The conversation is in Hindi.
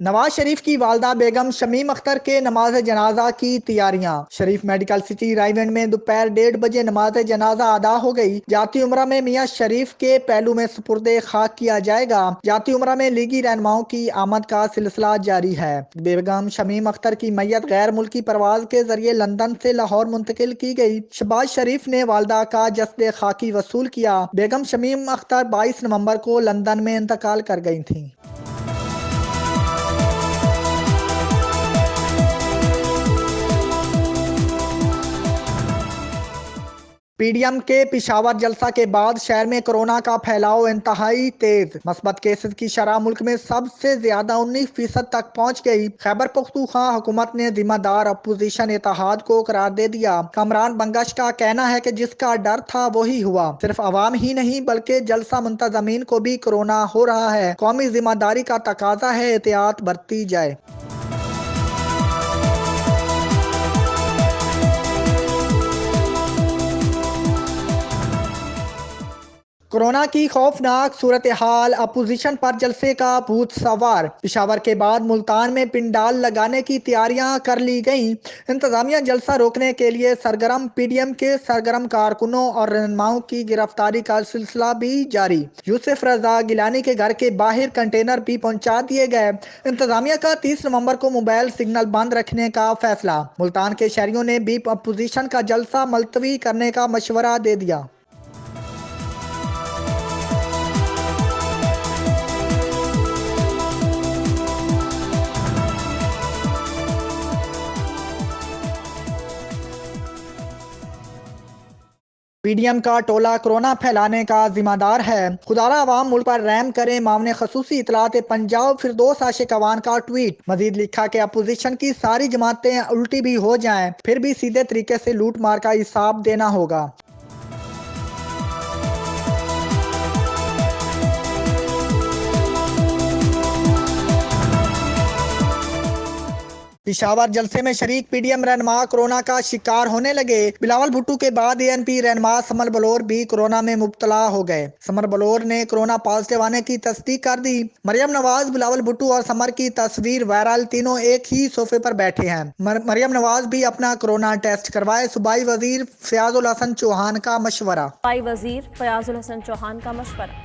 नवाज शरीफ की वालदा बेगम शमीम अख्तर के नमाज जनाजा की तैयारियां। शरीफ मेडिकल सिटी रायगंज में दोपहर 1:30 बजे नमाज जनाजा अदा हो गई। जाती उम्रा में मियां शरीफ के पहलू में सुपुर्दे खाक किया जाएगा। जाती उम्रा में लीगी रहनुमाओं की आमद का सिलसिला जारी है। बेगम शमीम अख्तर की मैयत गैर मुल्की परवाज के जरिए लंदन से लाहौर मुंतकिल की गई। शहबाज शरीफ ने वालदा का जस्द खाकी वसूल किया। बेगम शमीम अख्तर 22 नवंबर को लंदन में इंतकाल कर गई थी। पीडीएम के पिशावर जलसा के बाद शहर में कोरोना का फैलाव इंतहाई तेज। मस्बत केसेस की शरह मुल्क में सबसे ज्यादा 19% तक पहुंच गई। खैबर पख्तूनख्वा हुकूमत ने जिम्मेदार अपोजिशन इत्तेहाद को करार दे दिया। कमरान बंगश का कहना है कि जिसका डर था वही हुआ। सिर्फ आवाम ही नहीं बल्कि जलसा मुंतजमीन को भी कोरोना हो रहा है। कौमी जिम्मेदारी का तकाजा है, एहतियात बरती जाए। कोरोना की खौफनाक सूरत हाल, अपोजिशन पर जलसे का भूत सवार। पिशावर के बाद मुल्तान में पिंडाल लगाने की तैयारियां कर ली गईं। इंतजामिया जलसा रोकने के लिए सरगर्म। पीडीएम के सरगर्म कारकुनों और रहनुमाओं की गिरफ्तारी का सिलसिला भी जारी। यूसुफ रजा गिलानी के घर के बाहर कंटेनर भी पहुंचा दिए गए। इंतजामिया का 30 नवंबर को मोबाइल सिग्नल बंद रखने का फैसला। मुल्तान के शहरियों ने भी अपोजिशन का जलसा मुलतवी करने का मशवरा दे दिया। पीडीएम का टोला कोरोना फैलाने का जिम्मेदार है। खुदारा अवाम मुल्क पर रहम करें। मामले खसूसी इतलात पंजाब फिरदौस आशिक अवान का ट्वीट। मजीद लिखा कि अपोजिशन की सारी जमातें उल्टी भी हो जाएं फिर भी सीधे तरीके से लूट मार का हिसाब देना होगा। पिशावर जलसे में शरीक पीडीएम रहनुमा कोरोना का शिकार होने लगे। बिलावल भुट्टो के बाद एएनपी रहनुमा समर बलोर भी कोरोना में मुब्तला हो गए। समर बलोर ने कोरोना पॉजिटिव आने की तस्दीक कर दी। मरियम नवाज, बिलावल भुट्टो और समर की तस्वीर वायरल। तीनों एक ही सोफे पर बैठे हैं। मरियम नवाज भी अपना कोरोना टेस्ट करवाए। सूबाई वजीर फयाजुल हसन चौहान का मशवरा। सूबाई वजीर फयाजुल हसन चौहान का मशवरा।